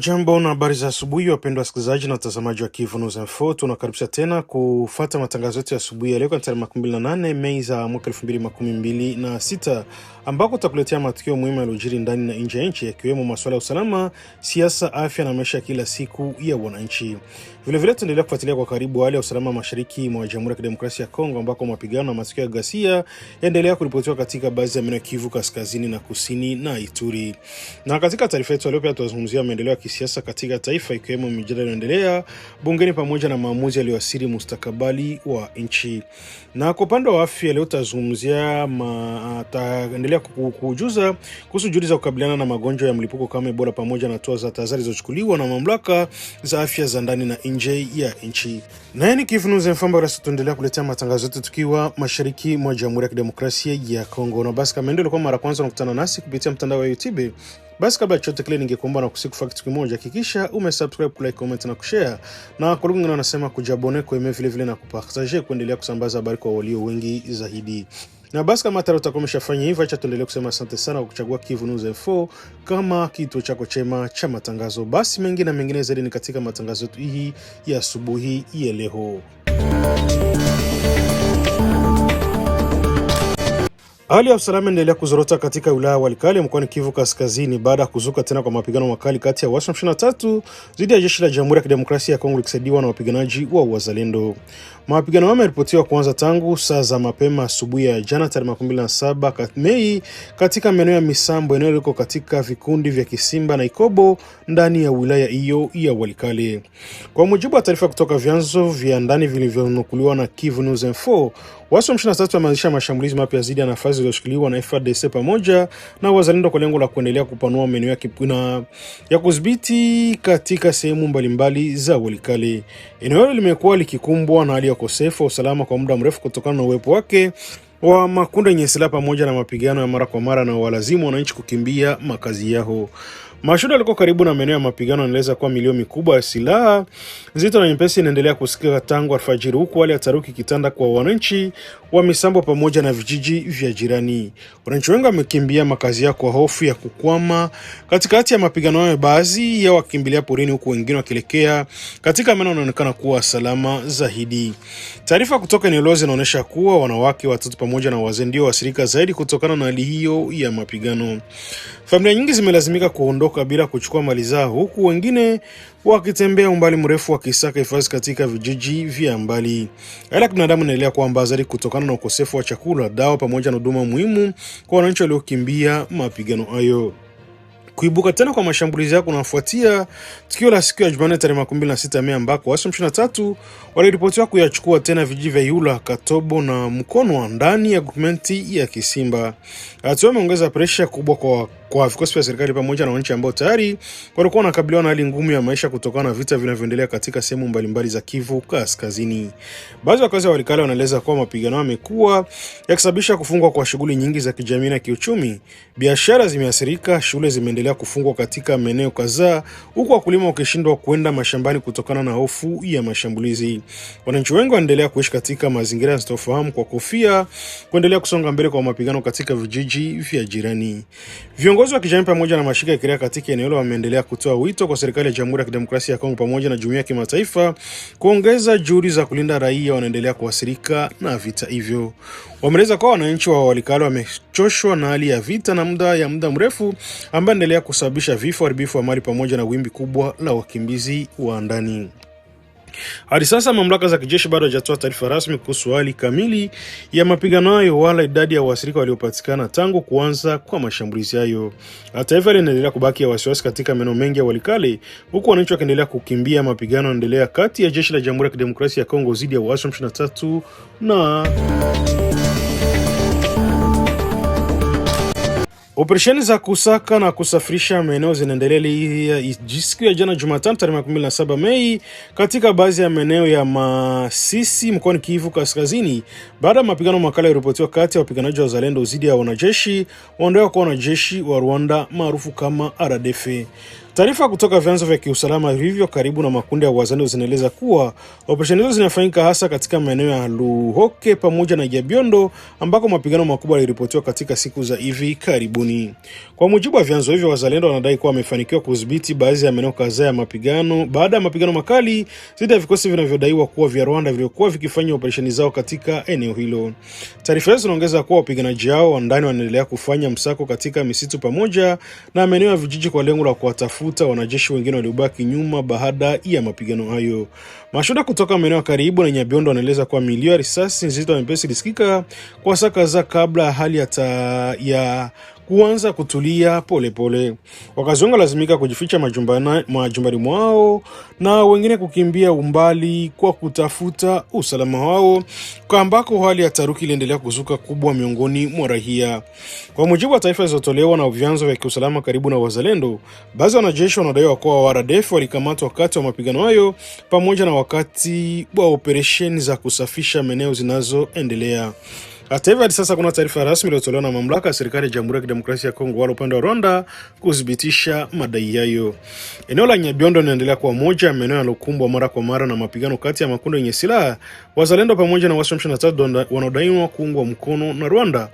Jambo na habari za asubuhi wapendwa wasikilizaji na watazamaji wa Kivu News Info. Tunakaribisha tena kufuata matangazo yetu ya asubuhi ya leo tarehe 28 Mei za mwaka 2026 ambako tutakuletea matukio muhimu yaliyojiri ndani na nje ya nchi yakiwemo masuala ya usalama, siasa, afya na maisha kila siku ya wananchi. Vile vile tuendelea kufuatilia kwa karibu hali ya usalama mashariki mwa Jamhuri ya Kidemokrasia ya Kongo ambako mapigano na matukio ya ghasia yaendelea kuripotiwa katika baadhi ya maeneo ya Kivu Kaskazini na Kusini na Ituri. Na katika taarifa yetu leo pia tutazungumzia maendeleo ya kisiasa katika taifa ikiwemo mijadala inayoendelea bungeni pamoja na maamuzi yaliyoasiri mustakabali wa nchi. Na kwa upande wa afya leo tutazungumzia taendelea kujuza kuhusu juhudi za kukabiliana na magonjwa ya mlipuko kama Ebola pamoja na hatua za tahadhari zilizochukuliwa na mamlaka za afya za ndani na nje ya nchi. Na ni Kivu News Info ambayo tunaendelea kuletea matangazo yetu tukiwa mashariki mwa Jamhuri ya Kidemokrasia ya Kongo. Na basi kama ndio kwa mara kwanza unakutana nasi kupitia mtandao wa YouTube, basi kabla chote kile ningekuomba na kusiku kitu kimoja, hakikisha umesubscribe, like, comment na kushare. Na kwa lugha wanasema kujabone kwa vile vile na kupartage kuendelea kusambaza habari kwa walio wengi zaidi. Na basi kama tayari utakuwa umeshafanya hivyo, acha tuendelee kusema asante sana kwa kuchagua Kivu News Info kama kituo chako chema cha matangazo. Basi mengi na mengine zaidi ni katika matangazo yetu hii ya asubuhi ya leo. Hali ya usalama inaendelea kuzorota katika wilaya ya Walikale mkoani Kivu Kaskazini baada ya kuzuka tena kwa mapigano makali kati ya waasi wa M23 dhidi ya jeshi la Jamhuri ya Kidemokrasia ya Kongo likisaidiwa na wapiganaji wa Wazalendo. Mapigano hayo yameripotiwa kuanza tangu saa za mapema asubuhi ya jana tarehe 27 Mei katika maeneo ya Misambo, eneo liko katika vikundi vya Kisimba na Ikobo ndani ya wilaya hiyo ya Walikale. Kwa mujibu wa taarifa kutoka vyanzo vya ndani vilivyonukuliwa na Kivu News Info, waasi wa M23 wameanzisha mashambulizi mapya dhidi ya nafasi zilizoshikiliwa na FARDC pamoja na Wazalendo kwa lengo la kuendelea kupanua maeneo ya kipuna ya kudhibiti katika sehemu mbalimbali za Walikale. Eneo hilo limekuwa likikumbwa na hali ya ukosefu wa usalama kwa muda mrefu kutokana na uwepo wake wa makundi yenye silaha pamoja na mapigano ya mara kwa mara na walazimu wananchi kukimbia makazi yao. Mashuhuda walikuwa karibu na maeneo ya mapigano wanaeleza kuwa milio mikubwa ya silaha nzito na nyepesi inaendelea kusikika tangu alfajiri, huku hali ya taharuki kitanda kwa wananchi wa Misambo pamoja na vijiji vya jirani. Wananchi wengi wamekimbia makazi yao kwa hofu ya kukwama katikati ya mapigano hayo, baadhi yao wakimbilia porini huku wengine wakielekea katika maeneo yanayoonekana kuwa salama zaidi. Taarifa kutoka eneo hilo zinaonyesha kuwa wanawake, watoto pamoja na wazee ndio wasirika zaidi kutokana na hali hiyo ya mapigano. Familia nyingi zimelazimika kuondoka bila kuchukua mali zao, huku wengine wakitembea umbali mrefu wakisaka hifadhi katika vijiji vya mbali. Hali ya binadamu inaendelea kuwa mbaya zaidi kutokana na ukosefu wa chakula, dawa pamoja na huduma muhimu kwa wananchi waliokimbia mapigano hayo. Kuibuka tena kwa mashambulizi yao kunafuatia tukio la siku ya Jumanne tarehe 26 Mei ambako waasi wa M23 waliripotiwa kuyachukua tena vijiji vya Yula, Katobo na Mkonwa ndani ya guvernmenti ya Kisimba. Hatua imeongeza presha kubwa kwa vikosi vya serikali pamoja na wananchi ambao tayari walikuwa wanakabiliwa na hali ngumu ya maisha kutokana na vita vinavyoendelea katika sehemu mbalimbali za Kivu Kaskazini. Baadhi ya wakazi wa Walikale wanaeleza kuwa mapigano yamekuwa yakisababisha kufungwa kwa shughuli nyingi za kijamii na kiuchumi. Biashara zimeathirika, shule zimeendelea kufungwa katika maeneo kadhaa, huku wakulima wakishindwa kwenda mashambani kutokana na hofu ya mashambulizi. Wananchi wengi wanaendelea kuishi katika mazingira yasiyofahamu kwa kofia kuendelea kusonga mbele kwa mapigano katika vijiji vya jirani. Viongozi wa kijamii pamoja na mashirika ya kiraia katika eneo hilo wameendelea kutoa wito kwa serikali ya Jamhuri ya Kidemokrasia ya Kongo pamoja na jumuiya ya kimataifa kuongeza juhudi za kulinda raia wanaendelea kuathirika na vita hivyo. Wameeleza kwa wananchi wa Walikale wamechoshwa na hali ya vita na muda mrefu ambayo inaendelea kusababisha vifo, uharibifu wa mali pamoja na wimbi kubwa la wakimbizi wa ndani. Hadi sasa mamlaka za kijeshi bado hajatoa taarifa rasmi kuhusu hali kamili ya mapigano hayo wala idadi ya waathirika waliopatikana tangu kuanza kwa mashambulizi hayo. Hata hivyo inaendelea kubaki ya wasiwasi katika maeneo mengi ya Walikale, huku wananchi wakiendelea kukimbia mapigano yanaendelea kati ya jeshi la Jamhuri ya Kidemokrasia ya Kongo dhidi ya waasi wa M23 na operesheni za kusaka na kusafirisha maeneo zinaendelea siku ya jana Jumatano tarehe 27 Mei katika baadhi ya maeneo ya Masisi mkoani Kivu Kaskazini baada ya mapigano makali yaripotiwa kati ya wapiganaji wa Wazalendo dhidi ya wanajeshi waondoka kwa wanajeshi wa Rwanda maarufu kama RDF. Taarifa kutoka vyanzo vya kiusalama hivyo karibu na makundi ya wazalendo zinaeleza kuwa operesheni hizo zinafanyika hasa katika maeneo ya Luhoke pamoja na Nyabiondo ambako mapigano makubwa yaliripotiwa katika siku za hivi karibuni. Kwa mujibu wa vyanzo hivyo, wazalendo wanadai kuwa wamefanikiwa kudhibiti baadhi ya maeneo kadhaa ya mapigano baada ya mapigano makali dhidi ya vikosi vinavyodaiwa kuwa vya Rwanda vilivyokuwa vikifanya operesheni zao katika eneo hilo. Taarifa hizo zinaongeza kuwa wapiganaji hao wa ndani wanaendelea kufanya msako katika misitu pamoja na maeneo ya vijiji kwa lengo la kuwatafuta wanajeshi wengine waliobaki nyuma baada ya mapigano hayo. Mashuhuda kutoka maeneo karibu na Nyabiondo wanaeleza kuwa milio ya risasi nzito na nyepesi ilisikika kwa saa kadhaa kabla hali ya kuanza kutulia polepole. Wakazi wengi lazimika kujificha majumbani mwao na wengine kukimbia umbali kwa kutafuta usalama wao, kwa ambako hali ya taharuki iliendelea kuzuka kubwa miongoni mwa raia. Kwa mujibu wa taarifa zilizotolewa na vyanzo vya kiusalama karibu na wazalendo, baadhi ya wanajeshi wanadaiwa kuwa wa RDF walikamatwa wakati wa mapigano hayo pamoja na wakati wa operesheni za kusafisha maeneo zinazoendelea. Hata hivyo, hadi sasa kuna taarifa rasmi iliyotolewa na mamlaka ya serikali ya Jamhuri ya Kidemokrasia ya Kongo wala upande wa Rwanda kudhibitisha madai hayo. Eneo la Nyabiondo linaendelea kuwa moja ya maeneo yalokumbwa mara kwa mara na mapigano kati ya makundi yenye silaha, wazalendo pamoja na waasi wa M23 wanaodaiwa kuungwa mkono na Rwanda.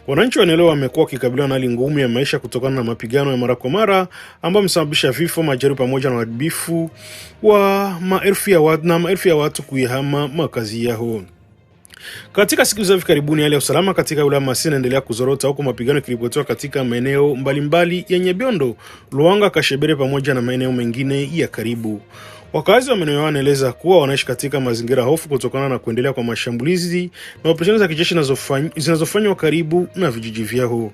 Wananchi wa eneo wamekuwa wakikabiliwa na hali ngumu ya maisha kutokana na mapigano ya mara kwa mara ambayo yamesababisha vifo, majeruhi pamoja na uharibifu wa maelfu ya watu kuihama makazi yao. Katika siku za hivi karibuni, hali ya usalama katika wilaya Masisi inaendelea kuzorota huko mapigano yakiripotiwa katika maeneo mbalimbali ya Nyabiondo, Luanga, Kashebere pamoja na maeneo mengine ya karibu. Wakazi wa maeneo wanaeleza kuwa wanaishi katika mazingira hofu kutokana na kuendelea kwa mashambulizi na operesheni za kijeshi zinazofanywa karibu na vijiji vyao.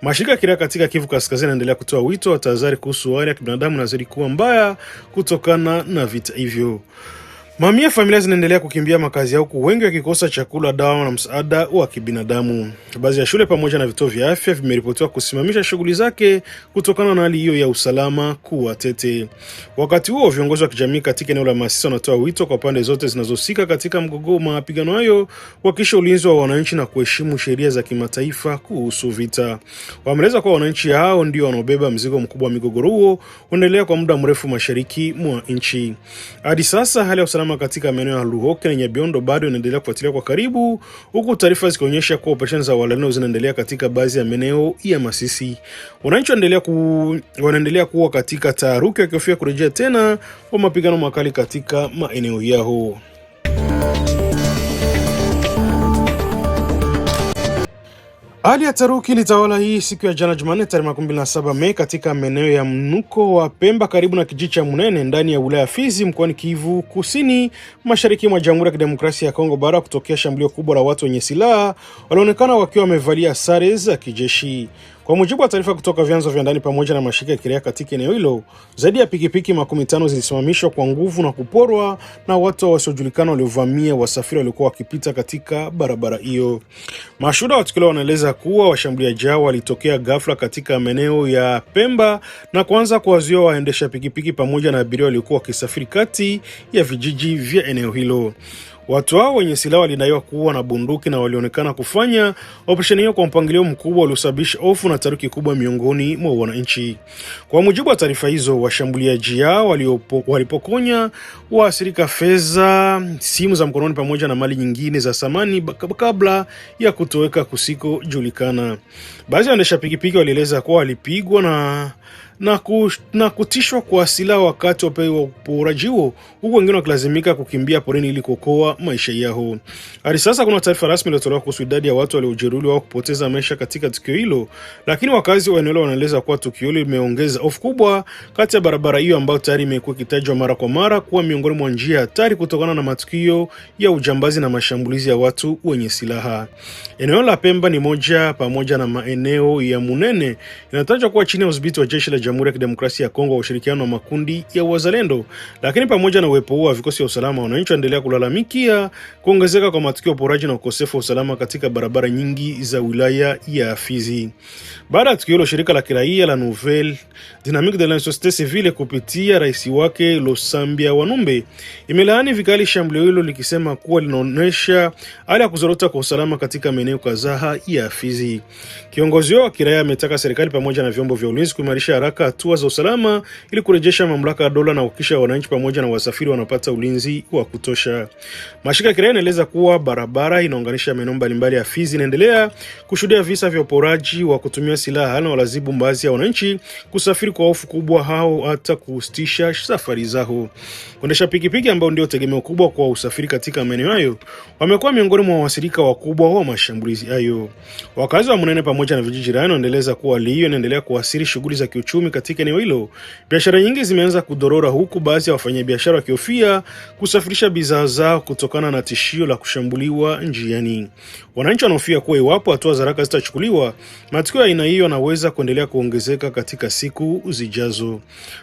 Mashirika ya kiraia katika Kivu Kaskazini yanaendelea kutoa wito wa tahadhari kuhusu hali ya kibinadamu inazidi kuwa mbaya kutokana na vita hivyo. Mamia familia zinaendelea kukimbia makazi yao, huku wengi wakikosa chakula, dawa na msaada wa kibinadamu. Baadhi ya shule pamoja na vituo vya afya vimeripotiwa kusimamisha shughuli zake kutokana na hali hiyo ya usalama kuwa tete. Wakati huo, viongozi wa kijamii katika eneo la Masisi wanatoa wito kwa pande zote zinazohusika katika mapigano hayo kuhakikisha ulinzi wa wananchi na kuheshimu sheria za kimataifa kuhusu vita. Wameeleza kuwa wananchi hao ndio wanaobeba mzigo mkubwa wa migogoro huo unaendelea kwa muda mrefu mashariki mwa nchi. Hadi sasa hali ya usalama katika maeneo ya Luhoke na Nyabiondo bado inaendelea kufuatilia kwa karibu, huku taarifa zikionyesha kuwa operesheni za wazalendo zinaendelea katika baadhi ya maeneo ya Masisi. Wananchi wanaendelea kuwa katika taharuki wakihofia kurejea tena kwa mapigano makali katika maeneo yao. Hali ya taharuki ilitawala hii siku ya jana Jumanne tarehe 27 Mei katika maeneo ya mnuko wa Pemba karibu na kijiji cha Munene ndani ya wilaya Fizi mkoani Kivu Kusini mashariki mwa Jamhuri ya Kidemokrasia ya Kongo baada ya kutokea shambulio kubwa la watu wenye silaha walionekana wakiwa wamevalia sare za kijeshi. Kwa mujibu wa taarifa kutoka vyanzo vya ndani pamoja na mashirika ya kiraia katika eneo hilo, zaidi ya pikipiki 15 zilisimamishwa kwa nguvu na kuporwa na watu wasiojulikana waliovamia wasafiri waliokuwa wakipita katika barabara hiyo. Mashuhuda wa tukio wanaeleza kuwa washambuliaji hao walitokea ghafla katika maeneo ya Pemba na kuanza kuwazuia waendesha pikipiki pamoja na abiria waliokuwa wakisafiri kati ya vijiji vya eneo hilo. Watu hao wenye silaha walidaiwa kuwa na bunduki na walionekana kufanya operesheni hiyo kwa mpangilio mkubwa uliosababisha hofu na taharuki kubwa miongoni mwa wananchi. Kwa mujibu wa taarifa hizo, washambuliaji hao walipokonya waathirika fedha, simu za mkononi pamoja na mali nyingine za samani kabla ya kutoweka kusikojulikana. Baadhi ya waendesha pikipiki walieleza kuwa walipigwa na kutishwa kwa silaha wakati wa uporaji huo, huku wengine wakilazimika kukimbia porini ili kuokoa maisha yao. Hadi sasa kuna taarifa rasmi iliyotolewa kuhusu idadi ya watu waliojeruhiwa au kupoteza maisha katika tukio hilo, lakini wakazi wa eneo wanaeleza kuwa tukio hilo limeongeza hofu kubwa kati ya barabara hiyo ambayo tayari imekuwa ikitajwa mara kwa mara kuwa miongoni mwa njia hatari kutokana na matukio ya ujambazi na mashambulizi ya watu wenye silaha. Eneo la Pemba ni moja pamoja na maeneo ya Munene inatajwa kuwa chini ya udhibiti wa jeshi la Jamhuri ya Kidemokrasia ya Kongo wa ushirikiano wa makundi ya wazalendo, lakini pamoja na uwepo huo wa vikosi vya usalama, wananchi wanaendelea kulalamikia kuongezeka kwa matukio ya uporaji na ukosefu wa usalama katika barabara nyingi za wilaya ya Fizi. Baada ya tukio hilo, shirika la kiraia la Nouvelle Dynamique de la Société Civile kupitia rais wake Losambia Wanumbe imelaani vikali shambulio hilo likisema kuwa linaonyesha hali ya kuzorota kwa usalama katika maeneo kadhaa ya Fizi. Kiongozi wa kiraia ametaka serikali pamoja na vyombo vya ulinzi kuimarisha haraka haraka hatua za usalama ili kurejesha mamlaka ya dola na kuhakikisha wananchi pamoja na wasafiri wanapata ulinzi wa kutosha. Mashirika ya kiraia yanaeleza kuwa barabara inaunganisha maeneo mbalimbali ya Fizi inaendelea kushuhudia visa vya uporaji wa kutumia silaha na walazibu baadhi ya wananchi kusafiri kwa hofu kubwa au hata kusitisha safari zao. Waendesha pikipiki ambao ndio tegemeo kubwa kwa usafiri katika maeneo hayo wamekuwa miongoni mwa waathirika wakubwa wa mashambulizi hayo. Wakazi wa Munene pamoja na vijiji jirani wanaendeleza kuwa hali hiyo inaendelea kuathiri shughuli za kiuchumi katika eneo hilo. Biashara nyingi zimeanza kudorora, huku baadhi ya wafanyabiashara wakihofia kusafirisha bidhaa zao kutokana na tishio la kushambuliwa njiani. Wananchi wanahofia kuwa iwapo hatua za haraka zitachukuliwa, matukio ya aina hiyo yanaweza kuendelea kuongezeka katika siku zijazo.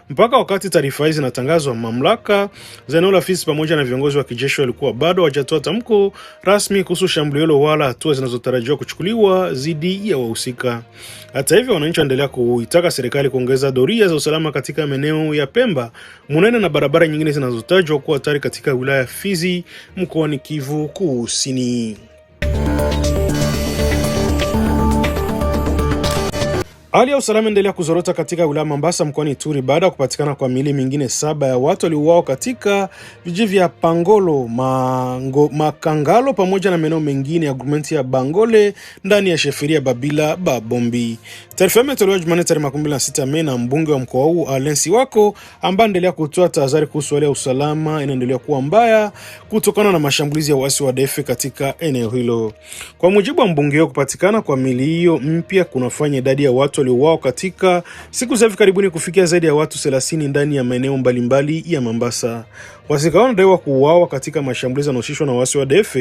Mpaka wakati taarifa hizi zinatangazwa, mamlaka za eneo la Fizi pamoja na viongozi wa kijeshi walikuwa bado hawajatoa tamko rasmi kuhusu shambulio hilo wala hatua zinazotarajiwa kuchukuliwa dhidi ya wahusika. Hata hivyo, wananchi wanaendelea kuitaka serikali kuongeza doria za usalama katika maeneo ya Pemba, Munene na barabara nyingine zinazotajwa kuwa hatari katika wilaya ya Fizi mkoani Kivu Kusini. Hali ya usalama endelea kuzorota katika wilaya Mambasa mkoani Ituri baada ya kupatikana kwa miili mingine 7 ya watu waliouawa katika vijiji vya Pangolo, Makangalo pamoja na maeneo mengine ya gurumenti ya Bangole ndani ya sheferia Babila Babombi. Taarifa imetolewa Jumanne tarehe 26 Mei na mbunge wa mkoa huu Alensi Wako, ambaye anaendelea kutoa tahadhari kuhusu hali ya usalama inaendelea kuwa mbaya kutokana na mashambulizi ya waasi wa ADF katika eneo hilo. Kwa mujibu wa mbunge huyo, kupatikana kwa miili hiyo mpya kunafanya idadi ya watu waliouawa katika siku za hivi karibuni kufikia zaidi ya watu 30 ndani ya maeneo mbalimbali ya Mambasa. Wasika wanadaiwa kuuawa katika mashambulizi yanayohusishwa na waasi wa ADF,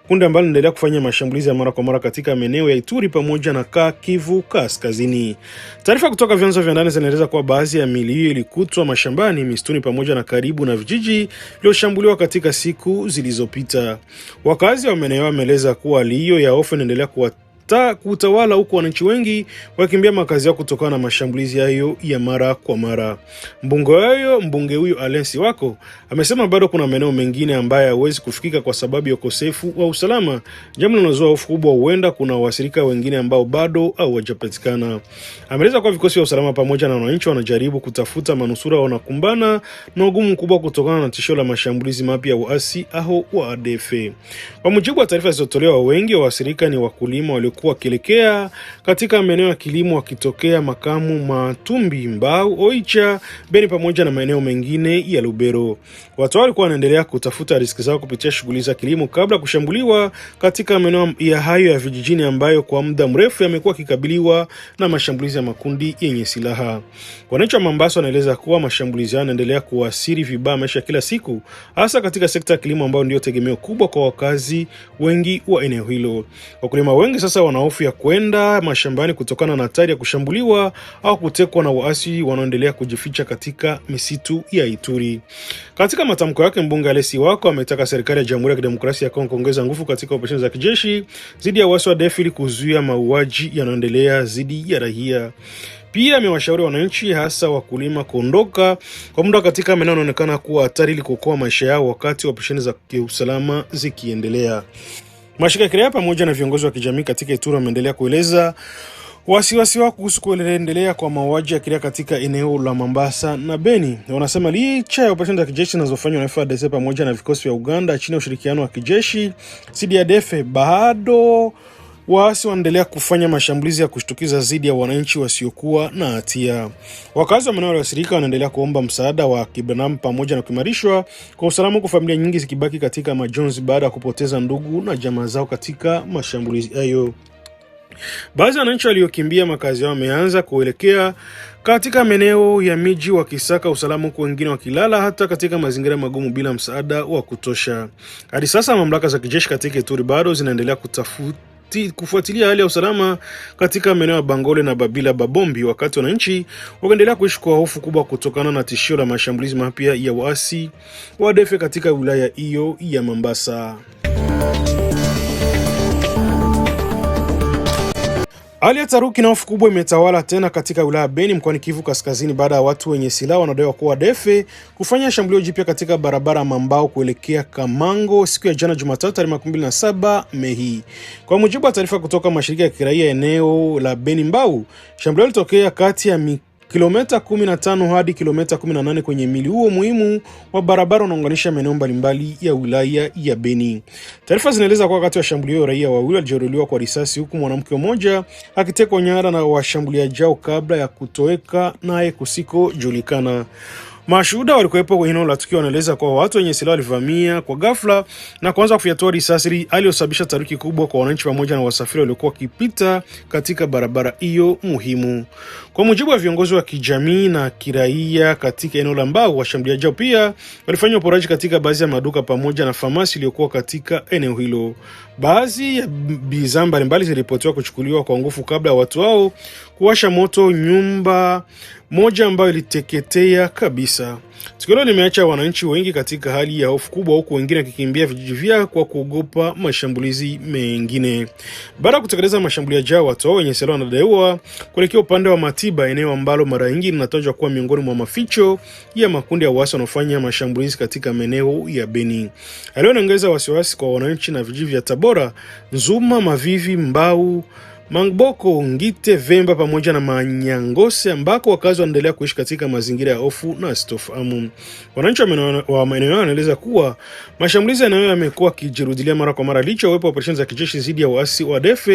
kundi ambalo linaendelea kufanya mashambulizi ya mara kwa mara katika maeneo ya Ituri pamoja na Kivu Kaskazini. Taarifa kutoka vyanzo vya ndani zinaeleza kuwa baadhi ya miili hiyo ilikutwa mashambani, mistuni pamoja na karibu na vijiji vilivyoshambuliwa katika siku zilizopita. Wakazi wa maeneo wameeleza kuwa hali hiyo ya hofu inaendelea kutawala huko, wananchi wengi wakimbia makazi yao kutokana na mashambulizi hayo ya mara kwa mara. Mbunge huyo Alensi Wako amesema bado kuna maeneo mengine ambayo hawezi kufikika kwa sababu ya ukosefu wa usalama, jambo linalozua hofu kubwa huenda kuna waathirika wengine ambao bado hawajapatikana. Ameeleza kwa vikosi vya usalama pamoja na wananchi wanajaribu kutafuta manusura wanakumbana na ugumu mkubwa kutokana na tishio la mashambulizi mapya ya waasi au wa ADF. Kwa mujibu wa taarifa zilizotolewa, wengi wa waathirika ni wakulima waliokuwa wakielekea katika maeneo ya kilimo wakitokea Makamu, Matumbi, Mbau, Oicha, Beni pamoja na maeneo mengine ya Lubero. Watu walikuwa wanaendelea kutafuta riziki zao kupitia shughuli za kilimo kabla ya kushambuliwa katika maeneo ya hayo ya vijijini ambayo kwa muda mrefu yamekuwa kikabiliwa na mashambulizi ya makundi yenye silaha. Wananchi wa Mombasa wanaeleza kuwa mashambulizi hayo yanaendelea kuathiri vibaya maisha kila siku, hasa katika sekta ya kilimo ambayo ndio tegemeo kubwa kwa wakazi wengi wa eneo hilo. Wakulima wengi sasa wanahofu ya kwenda mashambani kutokana na hatari ya kushambuliwa au kutekwa na waasi wanaoendelea kujificha katika misitu ya Ituri. Katika matamko yake, mbunge Alensi Wako ametaka serikali ya Jamhuri ya Kidemokrasia ya Kongo kuongeza nguvu katika operesheni za kijeshi dhidi ya waasi wa ADF ili kuzuia mauaji yanayoendelea dhidi ya raia. Pia amewashauri wananchi hasa wakulima kuondoka kwa muda katika maeneo yanayoonekana kuwa hatari ili kuokoa maisha yao wakati operesheni za kiusalama zikiendelea. Mashirika ya kiraia pamoja na viongozi wa kijamii katika Ituri wameendelea kueleza wasiwasi wao kuhusu kuendelea kwa mauaji ya kiraia katika eneo la Mombasa na Beni. Wanasema licha ya operesheni za kijeshi zinazofanywa na FARDC pamoja na vikosi vya Uganda chini ya ushirikiano wa kijeshi dhidi ya ADF, bado waasi wanaendelea kufanya mashambulizi ya kushtukiza dhidi ya wananchi wasiokuwa na hatia. Wakazi wa maeneo yaliyoathirika wanaendelea kuomba msaada wa kibinadamu pamoja na kuimarishwa kwa usalama, huku familia nyingi zikibaki katika majonzi baada ya kupoteza ndugu na jamaa zao katika mashambulizi hayo. Baadhi ya wananchi waliokimbia makazi yao wameanza kuelekea katika maeneo ya miji wakisaka usalama, huku wengine wakilala hata katika mazingira magumu bila msaada wa kutosha. Hadi sasa mamlaka za kijeshi katika Ituri bado zinaendelea kufuatilia hali ya usalama katika maeneo ya Bangole na Babila Babombi, wakati wananchi wakiendelea kuishi kwa hofu kubwa kutokana na tishio la mashambulizi mapya ya waasi wa ADF katika wilaya hiyo ya Mombasa. Hali ya taharuki na hofu kubwa imetawala tena katika wilaya Beni mkoani Kivu Kaskazini baada ya watu wenye silaha wanaodaiwa kuwa ADF kufanya shambulio jipya katika barabara Mambao kuelekea Kamango siku ya jana Jumatatu tarehe 27 Mei. Kwa mujibu wa taarifa kutoka mashirika ya kiraia eneo la Beni Mbau, shambulio lilitokea kati ya kilomita 15 hadi kilomita 18 kwenye mili huo muhimu wa barabara unaunganisha maeneo mbalimbali ya wilaya ya Beni. Taarifa zinaeleza kwa wakati wa shambulio raia wawili walijeruhiwa kwa risasi, huku mwanamke mmoja akitekwa nyara na washambuliaji hao kabla ya kutoweka naye kusikojulikana. Mashuhuda walikuwepo kwenye eneo la tukio wanaeleza kwa watu wenye silaha walivamia kwa ghafla na kuanza kufyatua risasi aliyosababisha taharuki kubwa kwa wananchi pamoja na wasafiri waliokuwa wakipita katika barabara hiyo muhimu. Kwa mujibu wa viongozi wa kijamii na kiraia katika eneo la Mbao, washambuliaji hao pia walifanya uporaji katika baadhi ya maduka pamoja na famasi iliyokuwa katika eneo hilo. Baadhi ya bidhaa mbalimbali ziliripotiwa kuchukuliwa kwa nguvu kabla ya watu hao kuwasha moto nyumba moja ambayo iliteketea kabisa. Tukio hilo limeacha wananchi wengi katika hali ya hofu kubwa, huku wengine wakikimbia vijiji vyao kwa kuogopa mashambulizi mengine. Baada ya kutekeleza mashambulizi yao, watu wenye silaha wanadaiwa kuelekea upande wa Matiba, eneo ambalo mara nyingi linatajwa kuwa miongoni mwa maficho ya makundi ya waasi wanaofanya mashambulizi katika maeneo ya Beni. Hali inaongeza wasiwasi kwa wananchi na vijiji vya Tabora, Nzuma, Mavivi, Mbau, Mangboko, Ngite, Vemba pamoja na Manyangose ambako wakazi wanaendelea kuishi katika mazingira ya hofu na sitofahamu. Wananchi wa maeneo wanaeleza kuwa mashambulizi yamekuwa yakijirudilia mara kwa mara licha uwepo wa operesheni za kijeshi dhidi ya waasi wa ADF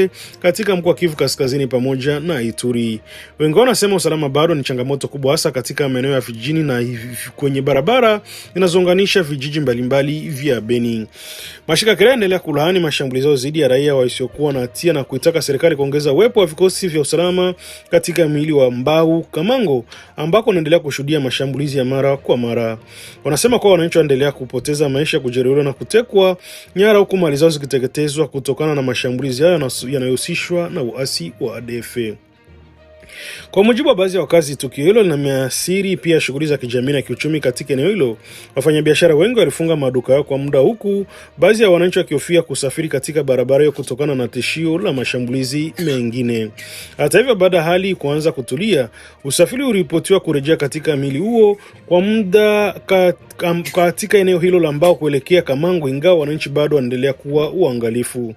katika mkoa wa Kivu Kaskazini pamoja na Ituri. Wengi wanasema usalama bado ni changamoto kubwa, hasa katika maeneo ya vijijini na kwenye barabara zinazounganisha vijiji mbalimbali vya Beni. Mashirika ya kiraia yanaendelea kulaani mashambulizi dhidi ya raia wasiokuwa na hatia na kuitaka serikali kuongeza uwepo wa vikosi vya usalama katika mili wa Mbau, Kamango ambako wanaendelea kushuhudia mashambulizi ya mara kwa mara. Wanasema kwa wananchi wanaendelea kupoteza maisha, kujeruhiwa na kutekwa nyara, huku mali zao zikiteketezwa kutokana na mashambulizi hayo yanayohusishwa na uasi wa ADF. Kwa mujibu wa baadhi ya wakazi, tukio hilo limeathiri pia shughuli za kijamii na kiuchumi katika eneo hilo. Wafanyabiashara wengi walifunga maduka yao kwa muda, huku baadhi ya wananchi wakihofia kusafiri katika barabara hiyo kutokana na tishio la mashambulizi mengine. Hata hivyo, baada ya hali kuanza kutulia, usafiri uliripotiwa kurejea katika mili huo kwa muda katika eneo hilo la Mbao kuelekea Kamango, ingawa wananchi bado wanaendelea kuwa uangalifu.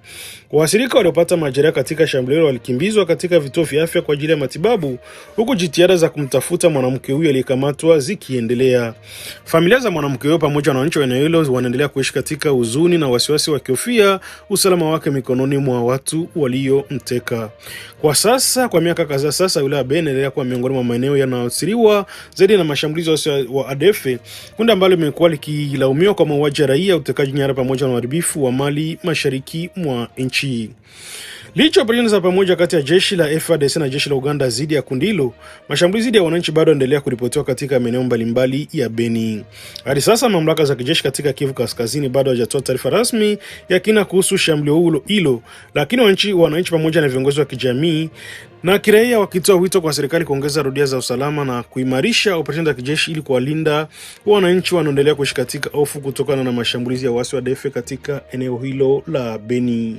Waathirika waliopata majeraha katika shambulio walikimbizwa katika vituo vya afya kwa ajili ya matibabu, huku jitihada za kumtafuta mwanamke huyo aliyekamatwa zikiendelea. Familia za mwanamke huyo pamoja na wananchi wa eneo hilo wanaendelea kuishi katika huzuni na wasiwasi, wakihofia usalama wake mikononi mwa watu waliomteka. Kwa sasa, kwa miaka kadhaa sasa, wilaya Beni inaendelea kuwa miongoni mwa maeneo yanayoathiriwa zaidi na mashambulizi wa ADF, kundi ambalo limekuwa likilaumiwa kwa mauaji ya raia, utekaji nyara pamoja na uharibifu wa mali mashariki mwa nchi. Licha operesheni za pamoja kati ya jeshi la FARDC na jeshi la Uganda dhidi ya kundi hilo, mashambulizi dhidi ya wananchi bado yanaendelea kuripotiwa katika maeneo mbalimbali ya Beni. Hadi sasa mamlaka za kijeshi katika Kivu Kaskazini bado hawajatoa taarifa rasmi ya kina kuhusu shambulio hilo, lakini wananchi pamoja na viongozi wa kijamii na kiraia wakitoa wito kwa serikali kuongeza doria za usalama na kuimarisha operesheni za kijeshi ili kuwalinda wananchi wanaoendelea kuishi katika hofu kutokana na mashambulizi ya waasi wa ADF katika eneo hilo la Beni.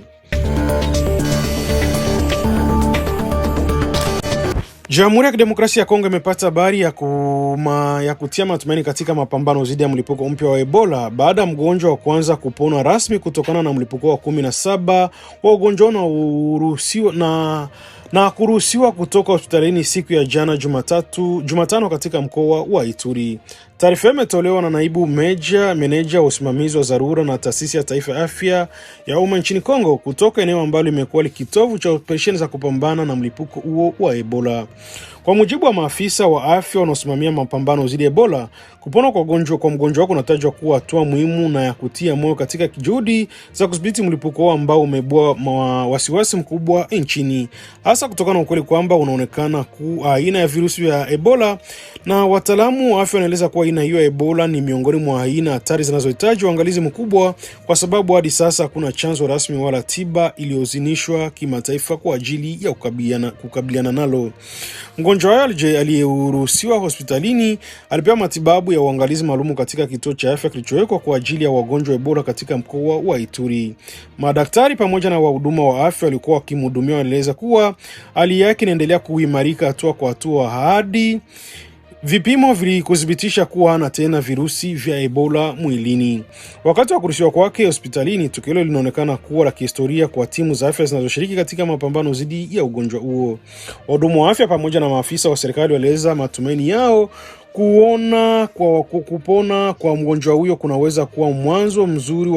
Jamhuri ya Kidemokrasia ya Kongo imepata habari ya kutia matumaini katika mapambano dhidi ya mlipuko mpya wa Ebola baada ya mgonjwa wa kwanza kupona rasmi kutokana na mlipuko wa 17 wa ugonjwa na kuruhusiwa kutoka hospitalini siku ya jana Jumatano katika mkoa wa Ituri. Taarifa imetolewa na naibu meneja wa usimamizi wa dharura na taasisi ya taifa ya afya ya umma nchini Kongo kutoka eneo ambalo limekuwa kitovu cha operesheni za kupambana na mlipuko huo wa Ebola. Kwa mujibu wa maafisa wa afya wanaosimamia mapambano dhidi ya Ebola, kupona kwa mgonjwa wako kunatajwa kuwa hatua muhimu na ya kutia moyo katika juhudi za kudhibiti mlipuko huo ambao umeibua wasiwasi mkubwa nchini, hasa kutokana na ukweli kwamba unaonekana kuwa aina ya virusi vya Ebola, na wataalamu wa afya wanaeleza kuwa aina hiyo ya Ebola ni miongoni mwa aina hatari zinazohitaji uangalizi mkubwa kwa sababu hadi sasa hakuna chanzo rasmi wala tiba iliyoidhinishwa kimataifa kwa ajili ya kukabiliana nalo. Mgonjwa aliyeruhusiwa hospitalini alipewa matibabu ya uangalizi maalum katika kituo cha afya kilichowekwa kwa ajili ya wagonjwa wa Ebola katika mkoa wa Ituri. Madaktari pamoja na wahuduma wa afya walikuwa wakimhudumia wanaeleza kuwa hali yake inaendelea kuimarika hatua kwa hatua hadi Vipimo vilikuthibitisha kuwa hana tena virusi vya Ebola mwilini. Wakati wa kuruhusiwa kwake hospitalini, tukio hilo linaonekana kuwa la kihistoria kwa timu za afya zinazoshiriki katika mapambano dhidi ya ugonjwa huo. Wahudumu wa afya pamoja na maafisa wa serikali walieleza matumaini yao kupona kwa mgonjwa huyo kunaweza kuwa mwanzo mzuri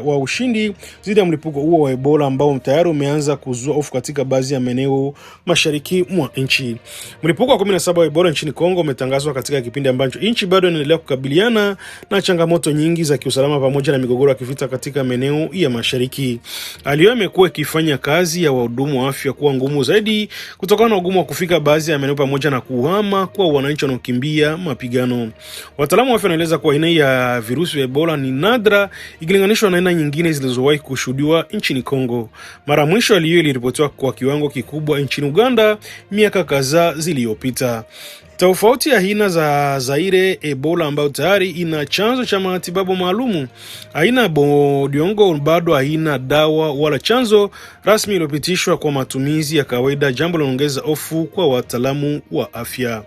wa ushindi dhidi ya mlipuko huo wa Ebola ambao tayari umeanza kuzua hofu katika baadhi ya maeneo mashariki mwa nchi. Mlipuko wa 17 wa Ebola nchini Kongo umetangazwa katika kipindi ambacho nchi bado inaendelea kukabiliana na changamoto nyingi za kiusalama pamoja na migogoro ya kivita katika maeneo ya mashariki. Hali hiyo imekuwa ikifanya kazi ya wahudumu wa afya kuwa ngumu zaidi kutokana na ugumu wa kufika baadhi ya maeneo pamoja na kuhama kwa wananchi wanaokimbia mapigano. Wataalamu wa afya wanaeleza kuwa aina ya virusi vya Ebola ni nadra ikilinganishwa na aina nyingine zilizowahi kushuhudiwa nchini Kongo. Mara mwisho hali hiyo iliripotiwa kwa kiwango kikubwa nchini Uganda miaka kadhaa ziliyopita. Tofauti ya aina za Zaire Ebola ambayo tayari ina chanzo cha matibabu maalumu, aina Bundibugyo bado haina dawa wala chanzo rasmi iliyopitishwa kwa matumizi ya kawaida, jambo linaloongeza hofu kwa wataalamu wa afya.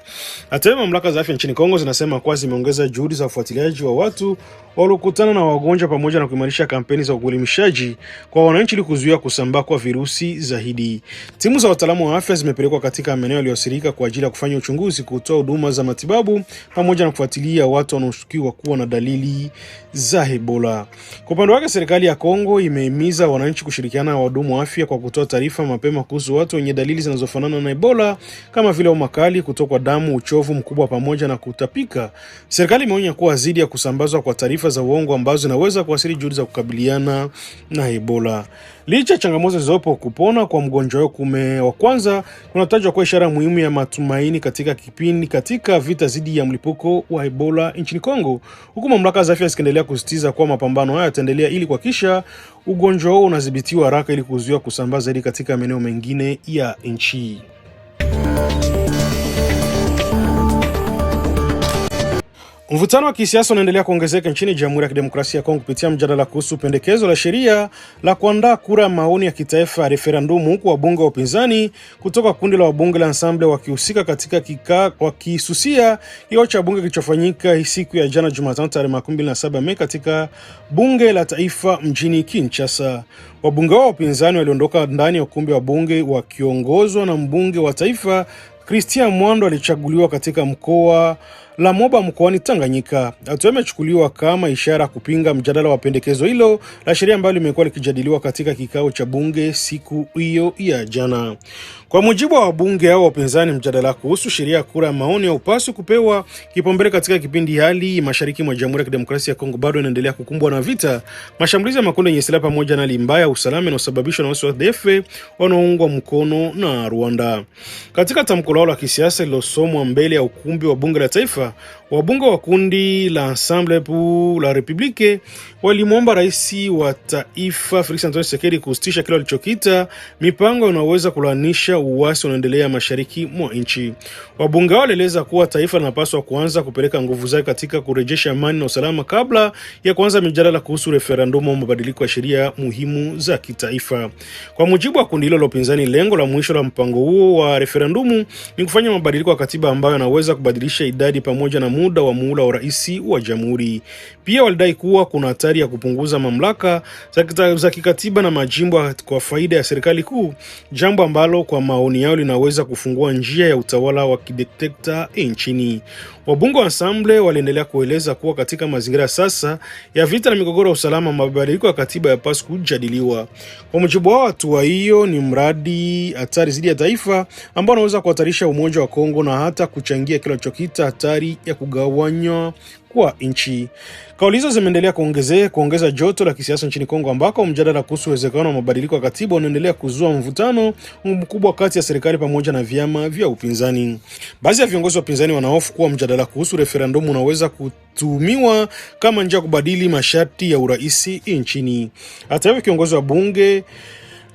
Hata hivyo, mamlaka za afya nchini Kongo zinasema kwa zimeongeza juhudi za ufuatiliaji wa watu waliokutana na wagonjwa pamoja na kuimarisha kampeni za uelimishaji kwa wananchi ili kuzuia kusambaa kwa virusi zaidi. Timu za wataalamu wa afya zimepelekwa katika maeneo yaliyoathirika kwa ajili ya kufanya uchunguzi, kutoa huduma za matibabu pamoja na kufuatilia watu wanaoshukiwa kuwa na dalili za Ebola. Kwa upande wake, serikali ya Kongo imehimiza wananchi kushirikiana na wahudumu wa afya kwa kutoa taarifa mapema kuhusu watu wenye dalili zinazofanana na Ebola kama vile homa kali, kutokwa damu, uchovu mkubwa pamoja na kutapika. Serikali imeonya kuwa zidi ya kusambazwa kwa taarifa za uongo ambazo zinaweza kuathiri juhudi za kukabiliana na Ebola. Licha ya changamoto zilizopo, kupona kwa mgonjwa huyo wa kwanza kunatajwa kuwa ishara muhimu ya matumaini katika vita dhidi ya mlipuko wa Ebola nchini Kongo, huku mamlaka za afya zikiendelea kusisitiza kuwa mapambano haya yataendelea ili kuhakikisha ugonjwa huo unadhibitiwa haraka ili kuzuia kusambaa zaidi katika maeneo mengine ya nchi. Mvutano wa kisiasa unaendelea kuongezeka nchini Jamhuri ya Kidemokrasia ya Kongo kupitia mjadala kuhusu pendekezo la sheria la kuandaa kura maoni ya kitaifa ya referendum, huku wabunge wa upinzani kutoka kundi la wabunge la Ensemble wakihusika katika wakisusia kikao cha bunge kilichofanyika siku ya jana Jumatano tarehe 27 Mei katika bunge la taifa mjini Kinshasa. Wabunge wa upinzani waliondoka ndani ya ukumbi wa bunge wakiongozwa na mbunge wa taifa Christian Mwando alichaguliwa katika mkoa la Moba mkoani Tanganyika. Hatua imechukuliwa kama ishara kupinga mjadala wa pendekezo hilo la sheria ambalo limekuwa likijadiliwa katika kikao cha bunge siku hiyo ya jana. Kwa mujibu wa wabunge hao wapinzani, mjadala kuhusu sheria ya kura ya maoni haupaswi kupewa kipaumbele katika kipindi hali mashariki mwa Jamhuri ya Kidemokrasia ya Kongo bado inaendelea kukumbwa na vita, mashambulizi ya makundi yenye silaha pamoja na hali mbaya ya usalama inayosababishwa na waasi wa ADF wanaoungwa mkono na Rwanda. Katika tamko lao la kisiasa lililosomwa mbele ya ukumbi wa bunge la taifa, wabunge wa kundi la Ensemble pour la République walimwomba rais wa taifa Felix Antoine Tshisekedi kusitisha kile walichokiita mipango inaweza kulanisha uasi unaendelea mashariki mwa nchi. Wabunge wao walieleza kuwa taifa linapaswa kuanza kupeleka nguvu zake katika kurejesha amani na usalama kabla ya kuanza mijadala kuhusu referendum au mabadiliko ya sheria muhimu za kitaifa. Kwa mujibu wa kundi hilo la upinzani, lengo la mwisho la mpango huo wa referendum ni kufanya mabadiliko ya katiba ambayo yanaweza kubadilisha idadi pamoja na muda wa muhula wa rais wa jamhuri. Pia walidai kuwa kuna hatari ya kupunguza mamlaka za kikatiba na majimbo kwa faida ya serikali kuu, jambo ambalo kwa maoni yao linaweza kufungua njia ya utawala wa kidikteta nchini. Wabunge wa Ensemble waliendelea kueleza kuwa katika mazingira sasa ya vita na migogoro ya usalama, mabadiliko ya katiba yapaswa kujadiliwa. Kwa mujibu wao, hatua hiyo ni mradi hatari dhidi ya taifa ambao unaweza kuhatarisha umoja wa Kongo na hata kuchangia kile walichokiita hatari ya kugawanywa kwa nchi. Kauli hizo zimeendelea kuongeza joto la kisiasa nchini Kongo, ambako mjadala kuhusu uwezekano wa mabadiliko ya katiba unaendelea kuzua mvutano mkubwa kati ya serikali pamoja na vyama vya upinzani. Baadhi ya viongozi wa upinzani wanahofu kuwa mjadala kuhusu referendum unaweza kutumiwa kama njia ya kubadili masharti ya urais nchini. Hata hivyo, kiongozi wa bunge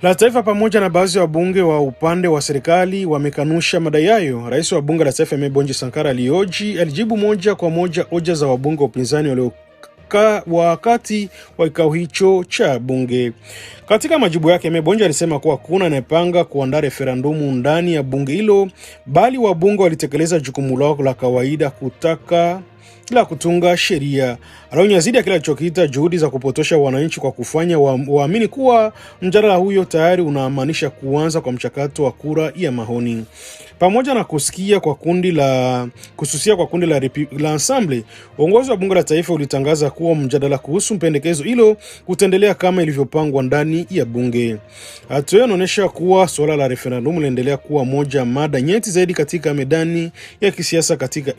la taifa pamoja na baadhi ya wabunge wa upande wa serikali wamekanusha madai hayo. Rais wa bunge la taifa Bonji Sankara alijibu moja kwa moja hoja za wabunge wa upinzani wakati wa kikao hicho cha bunge. Katika majibu yake, Mebonja alisema kuwa kuna anayepanga kuandaa referendumu ndani ya bunge hilo, bali wabunge walitekeleza jukumu lao la kawaida kutunga sheria. Alionya zidi ya kile alichokiita juhudi za kupotosha wananchi kwa kufanya waamini kuwa mjadala huyo tayari unaamanisha kuanza kwa mchakato wa kura ya maoni. Pamoja na kususia kwa kundi la Ensemble, uongozi wa bunge la taifa ulitangaza kuwa mjadala kuhusu mpendekezo hilo utaendelea kama ilivyopangwa ndani ya bunge. Hatua hiyo inaonyesha kuwa suala la referendum linaendelea kuwa moja mada nyeti zaidi katika medani ya kisiasa katika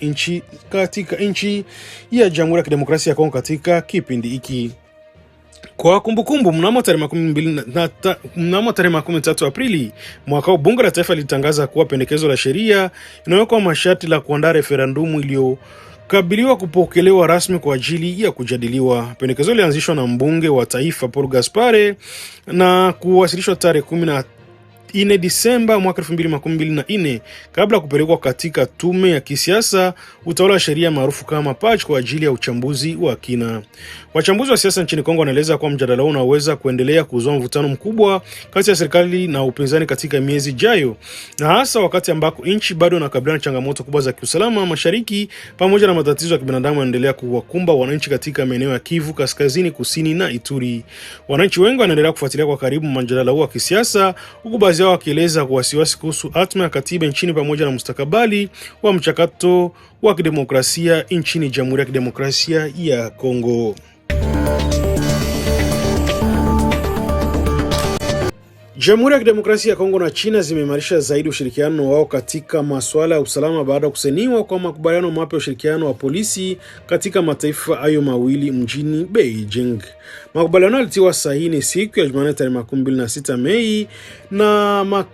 nchi ya Jamhuri ya Kidemokrasia ya Kongo katika kipindi hiki. Kwa kumbukumbu, mnamo tarehe 13 Aprili mwaka bunge la taifa lilitangaza kuwa pendekezo la sheria inawekwa masharti la kuandaa referendumu iliyokabiliwa kupokelewa rasmi kwa ajili ya kujadiliwa. Pendekezo lilianzishwa na mbunge wa taifa Paul Gaspare na kuwasilishwa tarehe 14 Disemba mwaka 2024 kabla kupelekwa katika tume ya kisiasa utawala wa sheria maarufu kama PACH kwa ajili ya uchambuzi wa kina. Wachambuzi wa siasa nchini Kongo wanaeleza kuwa mjadala unaweza kuendelea kuzua mvutano mkubwa kati ya serikali na upinzani katika miezi ijayo, na hasa wakati ambako nchi bado inakabiliana na changamoto kubwa za kiusalama mashariki pamoja na matatizo ya kibinadamu yanaendelea kuwakumba wananchi katika maeneo ya Kivu Kaskazini, Kusini na Ituri. Wananchi wengi wanaendelea kufuatilia kwa karibu mjadala huu wa kisiasa, huku baadhi yao wakieleza kwa wasiwasi kuhusu hatma ya katiba nchini pamoja na mustakabali wa mchakato wa kidemokrasia nchini Jamhuri ya Kidemokrasia ya Kongo. Jamhuri ya Kidemokrasia ya Kongo na China zimeimarisha zaidi ushirikiano wao katika masuala ya usalama baada ya kusainiwa kwa makubaliano mapya ya ushirikiano wa polisi katika mataifa hayo mawili mjini Beijing. Makubaliano yalitiwa sahihi siku ya Jumanne tarehe 26 Mei na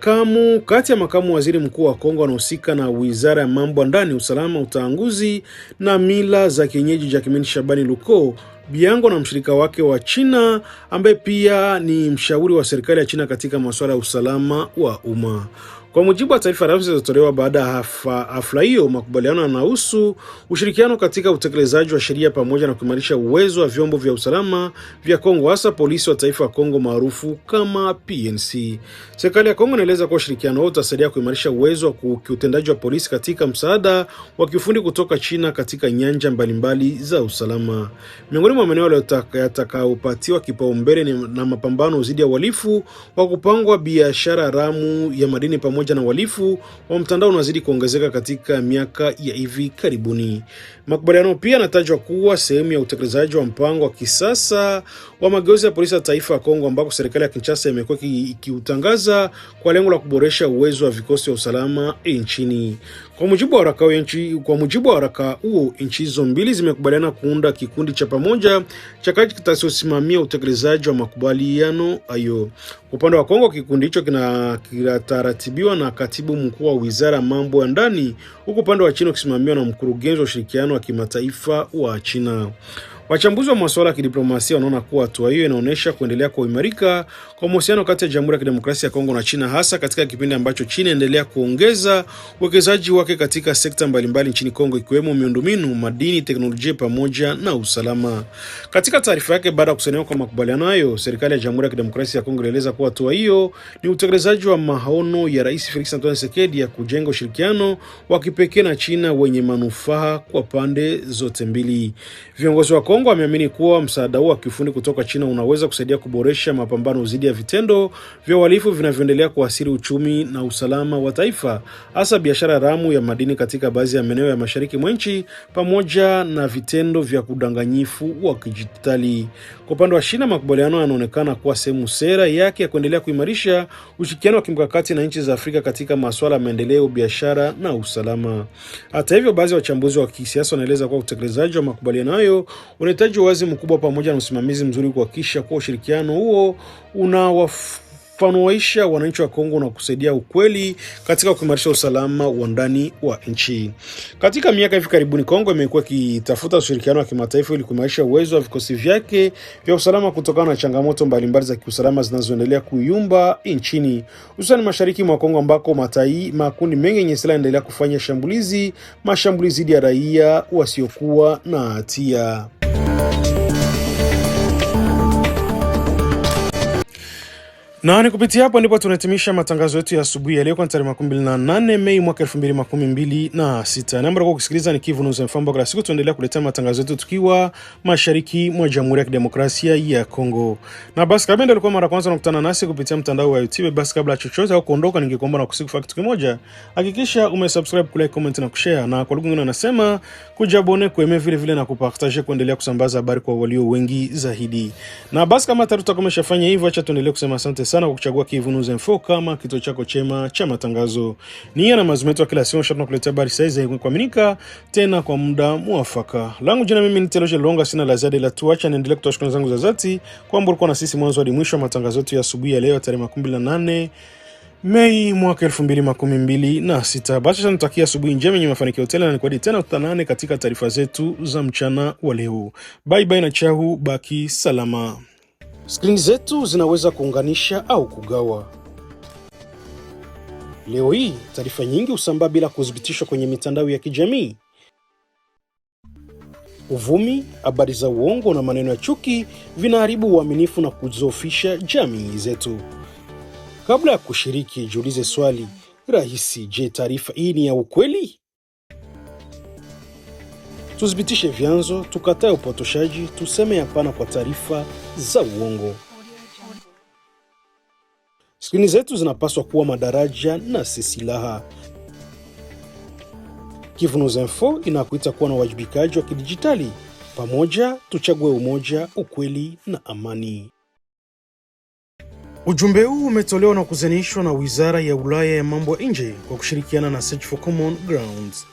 kati ya makamu waziri mkuu wa Kongo anahusika na Wizara ya Mambo ya Ndani, Usalama, Utaanguzi na Mila za Kienyeji Jacquemain Shabani Luko Biango na mshirika wake wa China ambaye pia ni mshauri wa serikali ya China katika masuala ya usalama wa umma. Kwa mujibu wa taarifa rasmi zilizotolewa baada ya hafla hiyo, makubaliano yanahusu ushirikiano katika utekelezaji wa sheria pamoja na kuimarisha uwezo wa vyombo vya usalama vya Kongo, hasa polisi wa taifa wa Kongo maarufu kama PNC. Serikali ya Kongo inaeleza kuwa ushirikiano huo utasaidia kuimarisha uwezo wa kiutendaji wa polisi katika msaada wa kiufundi kutoka China katika nyanja mbalimbali za usalama. Miongoni mwa maeneo yatakayopatiwa kipaumbele na mapambano dhidi ya uhalifu wa kupangwa, biashara haramu ya madini pamoja na uhalifu wa mtandao unazidi kuongezeka katika miaka ya hivi karibuni. Makubaliano pia yanatajwa kuwa sehemu ya utekelezaji wa mpango wa kisasa wa mageuzi ya polisi ya taifa ya Kongo ambako serikali ya Kinshasa imekuwa ikiutangaza kwa lengo la kuboresha uwezo wa vikosi vya usalama nchini. Kwa mujibu wa waraka huo, nchi hizo mbili zimekubaliana kuunda kikundi cha pamoja cha kazi kitakachosimamia utekelezaji wa makubaliano hayo. Kwa upande wa Kongo, kikundi hicho kinataratibiwa na katibu mkuu wa Wizara ya Mambo ya Ndani, huku upande wa China ukisimamiwa na mkurugenzi wa ushirikiano wa kimataifa wa China. Wachambuzi wa masuala ya kidiplomasia wanaona kuwa hatua hiyo inaonyesha kuendelea kuimarika kwa mahusiano kati ya Jamhuri ya Kidemokrasia ya Kongo na China, hasa katika kipindi ambacho China inaendelea kuongeza uwekezaji wake katika sekta mbalimbali nchini Kongo, ikiwemo miundombinu, madini, teknolojia pamoja na usalama. Katika taarifa yake baada ya kusainiwa kwa makubaliano hayo, serikali ya Jamhuri ya Kidemokrasia ya Kongo ilieleza kuwa hatua hiyo ni utekelezaji wa maono ya Rais Felix Antoine Tshisekedi ya kujenga ushirikiano wa kipekee na China wenye manufaa kwa pande zote mbili. Viongozi wa Kongo wameamini kuwa msaada huo wa kiufundi kutoka China unaweza kusaidia kuboresha mapambano dhidi ya vitendo vya uhalifu vinavyoendelea kuathiri uchumi na usalama wa taifa, hasa biashara haramu ya madini katika baadhi ya maeneo ya mashariki mwa nchi pamoja na vitendo vya kudanganyifu wa kidijitali. Kwa upande wa China, makubaliano yanaonekana kuwa sehemu sera yake ya kuendelea kuimarisha ushirikiano wa kimkakati na nchi za Afrika katika masuala ya maendeleo, biashara na usalama. Hata hivyo, baadhi ya wachambuzi wa kisiasa wanaeleza kuwa utekelezaji wa makubaliano hayo unahitaji uwazi mkubwa pamoja na usimamizi mzuri kuhakikisha kuwa ushirikiano huo unawafanuaisha wananchi wa Kongo na kusaidia ukweli katika kuimarisha usalama wa ndani wa nchi. Katika miaka hivi karibuni, Kongo imekuwa ikitafuta ushirikiano wa kimataifa ili kuimarisha uwezo wa vikosi vyake vya usalama kutokana na changamoto mbalimbali za kiusalama zinazoendelea kuyumba nchini, hususan mashariki mwa Kongo ambako makundi mengi yenye silaha yanaendelea kufanya mashambulizi dhidi ya raia wasiokuwa na hatia. Na ni kupitia hapo ndipo tunahitimisha matangazo yetu ya asubuhi ya leo kwa tarehe 28 Mei mwaka 2026. Namba kwa kusikiliza ni Kivu News FM. Kila siku tuendelea kuletea matangazo yetu tukiwa mashariki mwa Jamhuri ya Kidemokrasia ya Kongo. Na basi kabla ndio ulikuwa mara kwanza unakutana nasi kupitia mtandao wa YouTube, basi kabla chochote au kuondoka, ningekuomba na kusifu kitu kimoja. Hakikisha umesubscribe, kulike, comment na kushare, na kwa lugha nyingine nasema kujabone, kuemea vile na kupartager, kuendelea kusambaza habari kwa walio wengi zaidi. Na basi kama tutakomeshafanya hivyo, acha tuendelee kusema asante sana kwa kuchagua Kivu News Info kama kituo chako chema cha matangazo. Ni yana mazumeto kila siku tunakuletea habari saizi kwa kuaminika tena kwa muda mwafaka. Langu jina mimi ni Teloje Longa, sina la ziada ila tu acha niendelee kutoa shukrani zangu za dhati kwa mbona na sisi mwanzo hadi mwisho wa matangazo yetu ya asubuhi ya leo tarehe 28 Mei mwaka 2026. Basi tunatakia asubuhi njema yenye mafanikio tele, na nikwadi tena tutanane katika taarifa zetu za mchana wa leo. Bye bye na chau, baki salama. Skrini zetu zinaweza kuunganisha au kugawa. Leo hii taarifa nyingi husambaa bila kuthibitishwa kwenye mitandao ya kijamii. Uvumi, habari za uongo na maneno ya chuki vinaharibu uaminifu na kudhoofisha jamii zetu. Kabla ya kushiriki, jiulize swali rahisi: je, taarifa hii ni ya ukweli? Tuthibitishe vyanzo, tukatae upotoshaji, tuseme hapana kwa taarifa za uongo. Skrini zetu zinapaswa kuwa madaraja na si silaha. Kivu News Info inakuita kuwa na wajibikaji wa kidijitali. Pamoja tuchague umoja, ukweli na amani. Ujumbe huu umetolewa na kuzanishwa na Wizara ya Ulaya ya Mambo ya Nje kwa kushirikiana na Search for Common Grounds.